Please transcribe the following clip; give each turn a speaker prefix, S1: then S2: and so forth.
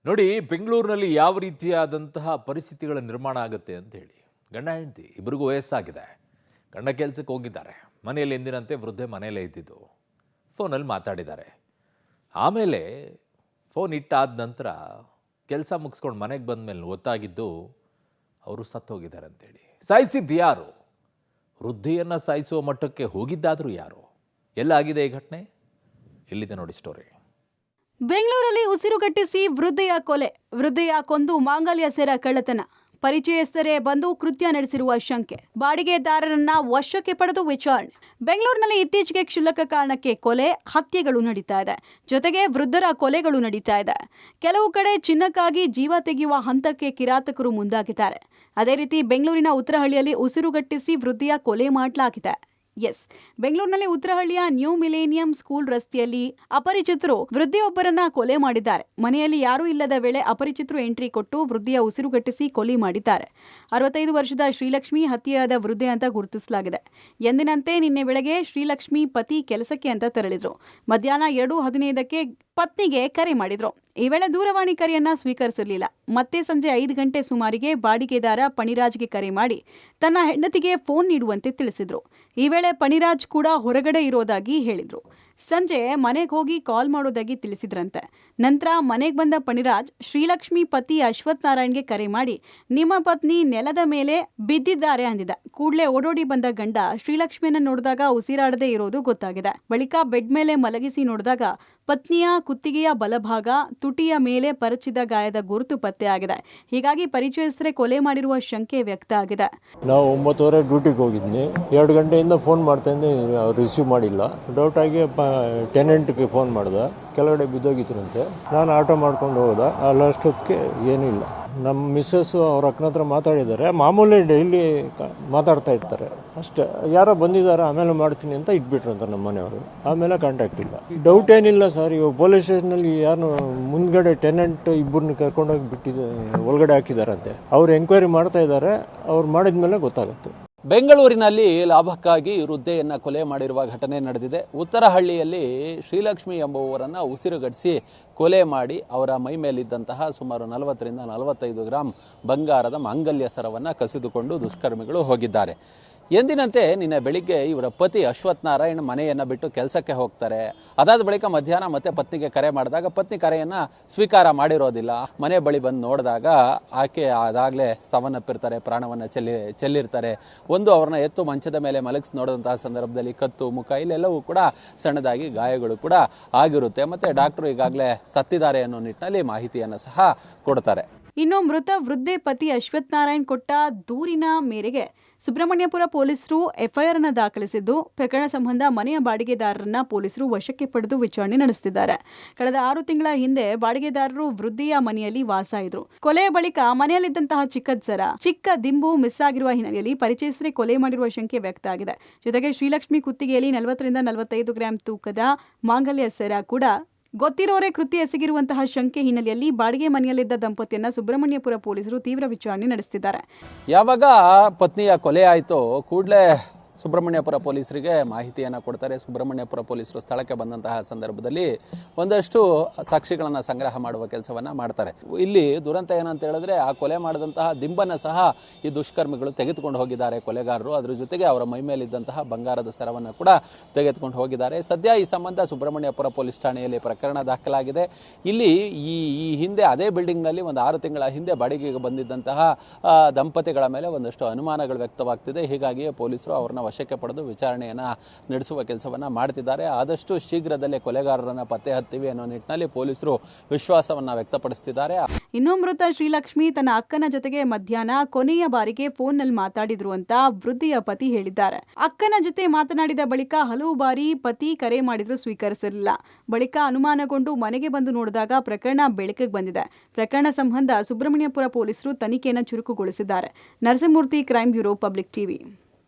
S1: ನೋಡಿ, ಬೆಂಗಳೂರಿನಲ್ಲಿ ಯಾವ ರೀತಿಯಾದಂತಹ ಪರಿಸ್ಥಿತಿಗಳ ನಿರ್ಮಾಣ ಆಗುತ್ತೆ ಅಂತ ಹೇಳಿ. ಗಂಡ ಹೆಂಡತಿ ಇಬ್ಬರಿಗೂ ವಯಸ್ಸಾಗಿದೆ. ಗಂಡ ಕೆಲಸಕ್ಕೆ ಹೋಗಿದ್ದಾರೆ. ಮನೆಯಲ್ಲಿ ಎಂದಿನಂತೆ ವೃದ್ಧೆ ಮನೆಯಲ್ಲೇ ಇದ್ದಿದ್ದು. ಫೋನಲ್ಲಿ ಮಾತಾಡಿದ್ದಾರೆ. ಆಮೇಲೆ ಫೋನ್ ಇಟ್ಟಾದ ನಂತರ ಕೆಲಸ ಮುಗಿಸ್ಕೊಂಡು ಮನೆಗೆ ಬಂದ ಮೇಲೆ ಗೊತ್ತಾಗಿದ್ದು ಅವರು ಸತ್ತೋಗಿದ್ದಾರೆ ಅಂತೇಳಿ. ಸಾಯಿಸಿದ್ದು ಯಾರು? ವೃದ್ಧೆಯನ್ನು ಸಾಯಿಸುವ ಮಟ್ಟಕ್ಕೆ ಹೋಗಿದ್ದಾದರೂ ಯಾರು? ಎಲ್ಲಾಗಿದೆ ಈ ಘಟನೆ? ಎಲ್ಲಿದೆ ನೋಡಿ ಸ್ಟೋರಿ.
S2: ಬೆಂಗಳೂರಲ್ಲಿ ಉಸಿರುಗಟ್ಟಿಸಿ ವೃದ್ಧೆಯ ಕೊಲೆ, ವೃದ್ಧೆಯ ಕೊಂದು ಮಾಂಗಲ್ಯ ಸೆರ ಕಳ್ಳತನ, ಪರಿಚಯಸ್ಥರೇ ಬಂದು ಕೃತ್ಯ ನಡೆಸಿರುವ ಶಂಕೆ, ಬಾಡಿಗೆದಾರರನ್ನ ವಶಕ್ಕೆ ಪಡೆದು ವಿಚಾರಣೆ. ಬೆಂಗಳೂರಿನಲ್ಲಿ ಇತ್ತೀಚೆಗೆ ಕ್ಷುಲ್ಲಕ ಕಾರಣಕ್ಕೆ ಕೊಲೆ, ಹತ್ಯೆಗಳು ನಡೀತಾ ಇದೆ. ಜೊತೆಗೆ ವೃದ್ಧರ ಕೊಲೆಗಳು ನಡೀತಾ ಇದೆ. ಕೆಲವು ಕಡೆ ಚಿನ್ನಕ್ಕಾಗಿ ಜೀವ ತೆಗೆಯುವ ಹಂತಕ್ಕೆ ಕಿರಾತಕರು ಮುಂದಾಗಿದ್ದಾರೆ. ಅದೇ ರೀತಿ ಬೆಂಗಳೂರಿನ ಉತ್ತರಹಳ್ಳಿಯಲ್ಲಿ ಉಸಿರುಗಟ್ಟಿಸಿ ವೃದ್ಧೆಯ ಕೊಲೆ ಮಾಡಲಾಗಿದೆ. ಬೆಂಗಳೂರಿನಲ್ಲಿ ಉತ್ತರಹಳ್ಳಿಯ ನ್ಯೂ ಮಿಲೇನಿಯಂ ಸ್ಕೂಲ್ ರಸ್ತೆಯಲ್ಲಿ ಅಪರಿಚಿತರು ವೃದ್ಧೆಯೊಬ್ಬರನ್ನ ಕೊಲೆ ಮಾಡಿದ್ದಾರೆ. ಮನೆಯಲ್ಲಿ ಯಾರೂ ಇಲ್ಲದ ವೇಳೆ ಅಪರಿಚಿತರು ಎಂಟ್ರಿ ಕೊಟ್ಟು ವೃದ್ಧೆಯ ಉಸಿರುಗಟ್ಟಿಸಿ ಕೊಲೆ ಮಾಡಿದ್ದಾರೆ. 65 ವರ್ಷದ ಶ್ರೀಲಕ್ಷ್ಮಿ ಹತ್ಯೆಯಾದ ವೃದ್ಧೆ ಅಂತ ಗುರುತಿಸಲಾಗಿದೆ. ಎಂದಿನಂತೆ ನಿನ್ನೆ ಬೆಳಗ್ಗೆ ಶ್ರೀಲಕ್ಷ್ಮಿ ಪತಿ ಕೆಲಸಕ್ಕೆ ಅಂತ ತೆರಳಿದ್ರು. ಮಧ್ಯಾಹ್ನ 2:15ಕ್ಕೆ ಪತ್ನಿಗೆ ಕರೆ ಮಾಡಿದ್ರು. ಈ ವೇಳೆ ದೂರವಾಣಿ ಕರೆಯನ್ನ ಸ್ವೀಕರಿಸಿರಲಿಲ್ಲ. ಮತ್ತೆ ಸಂಜೆ 5 ಗಂಟೆ ಸುಮಾರಿಗೆ ಬಾಡಿಗೆದಾರ ಪಣಿರಾಜ್ಗೆ ಕರೆ ಮಾಡಿ ತನ್ನ ಹೆಂಡತಿಗೆ ಫೋನ್ ನೀಡುವಂತೆ ತಿಳಿಸಿದ್ರು. ಈ ವೇಳೆ ಪಣಿರಾಜ್ ಕೂಡ ಹೊರಗಡೆ ಇರೋದಾಗಿ ಹೇಳಿದ್ರು. ಸಂಜೆ ಮನೆಗೆ ಹೋಗಿ ಕಾಲ್ ಮಾಡೋದಾಗಿ ತಿಳಿಸಿದ್ರಂತೆ. ನಂತರ ಮನೆಗೆ ಬಂದ ಪಣಿರಾಜ್ ಶ್ರೀಲಕ್ಷ್ಮಿ ಪತಿ ಅಶ್ವಥ್ ನಾರಾಯಣ್ಗೆ ಕರೆ ಮಾಡಿ ನಿಮ್ಮ ಪತ್ನಿ ನೆಲದ ಮೇಲೆ ಬಿದ್ದಿದ್ದಾರೆ ಅಂದಿದ್ದ. ಕೂಡಲೇ ಓಡೋಡಿ ಬಂದ ಗಂಡ ಶ್ರೀಲಕ್ಷ್ಮಿಯನ್ನ ನೋಡಿದಾಗ ಉಸಿರಾಡದೆ ಇರೋದು ಗೊತ್ತಾಗಿದೆ. ಬಳಿಕ ಬೆಡ್ ಮೇಲೆ ಮಲಗಿಸಿ ನೋಡಿದಾಗ ಪತ್ನಿಯ ಕುತ್ತಿಗೆಯ ಬಲಭಾಗ, ತುಟಿಯ ಮೇಲೆ ಪರಚಿದ ಗಾಯದ ಗುರುತು ಪತ್ತೆಯಾಗಿದೆ. ಹೀಗಾಗಿ ಪರಿಚಯಸ್ಥರೇ ಕೊಲೆ ಮಾಡಿರುವ ಶಂಕೆ ವ್ಯಕ್ತ ಆಗಿದೆ.
S3: ನಾವು 9:30 ಡ್ಯೂಟಿಗೆ ಹೋಗಿದ್ನಿ. 2 ಗಂಟೆಯಿಂದ ಫೋನ್ ಮಾಡ್ತಾ ಇದ್ದೆ, ರಿಸೀವ್ ಮಾಡಿಲ್ಲ. ಡೌಟ್ ಆಗಿ ಟೆನೆಂಟ್ಗೆ ಫೋನ್ ಮಾಡ್ದೆ. ಕೆಳಗಡೆ ಬಿದ್ದೋಗಿದ್ರಂತೆ. ನಾನು ಆಟೋ ಮಾಡ್ಕೊಂಡು ಹೋದ. ಅಲ್ಲಷ್ಟೊತ್ತಿಗೆ ಏನೂ ಇಲ್ಲ. ನಮ್ಮ ಮಿಸ್ಸಸ್ ಅವ್ರ ಅಕ್ಕನ ಹತ್ರ ಮಾತಾಡಿದ್ದಾರೆ. ಮಾಮೂಲಿ ಡೈಲಿ ಮಾತಾಡ್ತಾ ಇರ್ತಾರೆ ಅಷ್ಟೇ. ಯಾರೋ ಬಂದಿದ್ದಾರೆ, ಆಮೇಲೆ ಮಾಡ್ತೀನಿ ಅಂತ ಇಟ್ಬಿಟ್ರಂತ ನಮ್ಮ ಮನೆಯವರು. ಆಮೇಲೆ ಕಾಂಟ್ಯಾಕ್ಟ್ ಇಲ್ಲ. ಡೌಟ್ ಏನಿಲ್ಲ ಸರ್. ಇವಾಗ ಪೊಲೀಸ್ ಸ್ಟೇಷನಲ್ಲಿ ಯಾರು ಮುಂದ್ಗಡೆ ಟೆನೆಂಟ್ ಇಬ್ಬರನ್ನ ಕರ್ಕೊಂಡೋಗಿ ಒಳಗಡೆ ಹಾಕಿದಾರಂತೆ. ಅವ್ರು ಎಂಕ್ವೈರಿ ಮಾಡ್ತಾ ಇದ್ದಾರೆ. ಅವ್ರು ಮಾಡಿದ್ಮೇಲೆ ಗೊತ್ತಾಗುತ್ತೆ.
S4: ಬೆಂಗಳೂರಿನಲ್ಲಿ ಲಾಭಕ್ಕಾಗಿ ವೃದ್ಧೆಯನ್ನ ಕೊಲೆ ಮಾಡಿರುವ ಘಟನೆ ನಡೆದಿದೆ. ಉತ್ತರಹಳ್ಳಿಯಲ್ಲಿ ಶ್ರೀಲಕ್ಷ್ಮಿ ಎಂಬುವವರನ್ನ ಉಸಿರುಗಟ್ಟಿಸಿ ಕೊಲೆ ಮಾಡಿ ಅವರ ಮೈ ಮೇಲಿದ್ದಂತಹ ಸುಮಾರು 40ರಿಂದ 45 ಗ್ರಾಂ ಬಂಗಾರದ ಮಾಂಗಲ್ಯ ಸರವನ್ನು ಕಸಿದುಕೊಂಡು ದುಷ್ಕರ್ಮಿಗಳು ಹೋಗಿದ್ದಾರೆ. ಎಂದಿನಂತೆ ನಿನ್ನೆ ಬೆಳಿಗ್ಗೆ ಇವರ ಪತಿ ಅಶ್ವಥ್ ನಾರಾಯಣ್ ಮನೆಯನ್ನು ಬಿಟ್ಟು ಕೆಲಸಕ್ಕೆ ಹೋಗ್ತಾರೆ. ಅದಾದ ಬಳಿಕ ಮಧ್ಯಾಹ್ನ ಮತ್ತೆ ಪತ್ನಿಗೆ ಕರೆ ಮಾಡಿದಾಗ ಪತ್ನಿ ಕರೆಯನ್ನ ಸ್ವೀಕಾರ ಮಾಡಿರೋದಿಲ್ಲ. ಮನೆ ಬಳಿ ಬಂದು ನೋಡಿದಾಗ ಆಕೆ ಅದಾಗಲೇ ಸಾವನ್ನಪ್ಪಿರ್ತಾರೆ, ಪ್ರಾಣವನ್ನು ಚೆಲ್ಲಿರ್ತಾರೆ. ಅವ್ರನ್ನ ಎತ್ತು ಮಂಚದ ಮೇಲೆ ಮಲಗಿಸಿ ನೋಡಿದಂತಹ ಸಂದರ್ಭದಲ್ಲಿ ಕತ್ತು, ಮುಖ ಇಲ್ಲೆಲ್ಲವೂ ಕೂಡ ಸಣ್ಣದಾಗಿ ಗಾಯಗಳು ಕೂಡ ಆಗಿರುತ್ತೆ. ಮತ್ತೆ ಡಾಕ್ಟರ್ ಈಗಾಗಲೇ ಸತ್ತಿದ್ದಾರೆ ಅನ್ನೋ ನಿಟ್ಟಿನಲ್ಲಿ ಮಾಹಿತಿಯನ್ನು ಸಹ ಕೊಡ್ತಾರೆ.
S2: ಇನ್ನು ಮೃತ ವೃದ್ಧೆ ಪತಿ ಅಶ್ವಥ್ ನಾರಾಯಣ್ ಕೊಟ್ಟ ದೂರಿನ ಮೇರೆಗೆ ಸುಬ್ರಹ್ಮಣ್ಯಪುರ ಪೊಲೀಸರು ಎಫ್ಐಆರ್ ಅನ್ನು ದಾಖಲಿಸಿದ್ದು, ಪ್ರಕರಣ ಸಂಬಂಧ ಮನೆಯ ಬಾಡಿಗೆದಾರರನ್ನ ಪೊಲೀಸರು ವಶಕ್ಕೆ ಪಡೆದು ವಿಚಾರಣೆ ನಡೆಸುತ್ತಿದ್ದಾರೆ. ಕಳೆದ 6 ತಿಂಗಳ ಹಿಂದೆ ಬಾಡಿಗೆದಾರರು ವೃದ್ಧೆಯ ಮನೆಯಲ್ಲಿ ವಾಸ ಇದ್ರು. ಕೊಲೆಯ ಬಳಿಕ ಮನೆಯಲ್ಲಿದ್ದಂತಹ ಚಿಕ್ಕ ದಿಂಬು ಮಿಸ್ ಆಗಿರುವ ಹಿನ್ನೆಲೆಯಲ್ಲಿ ಪರಿಚಯಸ್ಥರೇ ಕೊಲೆ ಮಾಡಿರುವ ಶಂಕೆ ವ್ಯಕ್ತ ಆಗಿದೆ. ಜೊತೆಗೆ ಶ್ರೀಲಕ್ಷ್ಮಿ ಕುತ್ತಿಗೆಯಲ್ಲಿ 40ರಿಂದ 45 ಗ್ರಾಂ ತೂಕದ ಮಾಂಗಲ್ಯ ಸರ ಕೂಡ ಗೊತ್ತಿರೋರೇ ಕೃತ್ಯ ಎಸಗಿರುವಂತಹ ಶಂಕೆ ಹಿನ್ನೆಲೆಯಲ್ಲಿ ಬಾಡಿಗೆ ಮನೆಯಲ್ಲಿದ್ದ ದಂಪತಿಯನ್ನ ಸುಬ್ರಹ್ಮಣ್ಯಪುರ ಪೊಲೀಸರು ತೀವ್ರ ವಿಚಾರಣೆ ನಡೆಸುತ್ತಿದ್ದಾರೆ.
S4: ಯಾವಾಗ ಪತ್ನಿಯ ಕೊಲೆ ಆಯಿತೋ ಕೂಡಲೇ ಸುಬ್ರಹ್ಮಣ್ಯಪುರ ಪೊಲೀಸರಿಗೆ ಮಾಹಿತಿಯನ್ನು ಕೊಡ್ತಾರೆ. ಸುಬ್ರಹ್ಮಣ್ಯಪುರ ಪೊಲೀಸರು ಸ್ಥಳಕ್ಕೆ ಬಂದಂತಹ ಸಂದರ್ಭದಲ್ಲಿ ಒಂದಷ್ಟು ಸಾಕ್ಷಿಗಳನ್ನು ಸಂಗ್ರಹ ಮಾಡುವ ಕೆಲಸವನ್ನ ಮಾಡ್ತಾರೆ. ಇಲ್ಲಿ ದುರಂತ ಏನಂತ ಹೇಳಿದ್ರೆ, ಆ ಕೊಲೆ ಮಾಡಿದಂತಹ ದಿಂಬನ್ನ ಸಹ ಈ ದುಷ್ಕರ್ಮಿಗಳು ತೆಗೆದುಕೊಂಡು ಹೋಗಿದ್ದಾರೆ ಕೊಲೆಗಾರರು. ಅದ್ರ ಜೊತೆಗೆ ಅವರ ಮೈ ಮೇಲಿದ್ದಂತಹ ಬಂಗಾರದ ಸರವನ್ನು ಕೂಡ ತೆಗೆದುಕೊಂಡು ಹೋಗಿದ್ದಾರೆ. ಸದ್ಯ ಈ ಸಂಬಂಧ ಸುಬ್ರಹ್ಮಣ್ಯಪುರ ಪೊಲೀಸ್ ಠಾಣೆಯಲ್ಲಿ ಪ್ರಕರಣ ದಾಖಲಾಗಿದೆ. ಇಲ್ಲಿ ಈ ಹಿಂದೆ ಅದೇ ಬಿಲ್ಡಿಂಗ್ ನಲ್ಲಿ 6 ತಿಂಗಳ ಹಿಂದೆ ಬಾಡಿಗೆಗೆ ಬಂದಿದ್ದಂತಹ ದಂಪತಿಗಳ ಮೇಲೆ ಒಂದಷ್ಟು ಅನುಮಾನಗಳು ವ್ಯಕ್ತವಾಗ್ತಿದೆ. ಹೀಗಾಗಿ ಪೊಲೀಸರು ಅವರನ್ನ ವಶಕ್ಕೆ ಪಡೆದು ವಿಚಾರಣೆಯನ್ನ ನಡೆಸುವ ಕೆಲಸವನ್ನ ಮಾಡ್ತಿದ್ದಾರೆ. ಆದಷ್ಟು ಶೀಘ್ರದಲ್ಲೇ ಕೊಲೆಗಾರರನ್ನ ಪತ್ತೆ ಹತ್ತೀವಿ ಅನ್ನೋ ನಿಟ್ಟಿನಲ್ಲಿ ಪೊಲೀಸರು ವಿಶ್ವಾಸವನ್ನ ವ್ಯಕ್ತಪಡಿಸುತ್ತಿದ್ದಾರೆ.
S2: ಇನ್ನು ಮೃತ ಶ್ರೀಲಕ್ಷ್ಮಿ ತನ್ನ ಅಕ್ಕನ ಜೊತೆಗೆ ಮಧ್ಯಾಹ್ನ ಕೊನೆಯ ಬಾರಿಗೆ ಫೋನ್ನಲ್ಲಿ ಮಾತಾಡಿದ್ರು ಅಂತ ವೃದ್ಧೆಯ ಪತಿ ಹೇಳಿದ್ದಾರೆ. ಅಕ್ಕನ ಜೊತೆ ಮಾತನಾಡಿದ ಬಳಿಕ ಹಲವು ಬಾರಿ ಪತಿ ಕರೆ ಮಾಡಿದ್ರು ಸ್ವೀಕರಿಸಿರಲಿಲ್ಲ. ಬಳಿಕ ಅನುಮಾನಗೊಂಡು ಮನೆಗೆ ಬಂದು ನೋಡಿದಾಗ ಪ್ರಕರಣ ಬೆಳಕಿಗೆ ಬಂದಿದೆ. ಪ್ರಕರಣ ಸಂಬಂಧ ಸುಬ್ರಹ್ಮಣ್ಯಪುರ ಪೊಲೀಸರು ತನಿಖೆಯನ್ನು ಚುರುಕುಗೊಳಿಸಿದ್ದಾರೆ. Narasimhamurthy, crime bureau, public TV.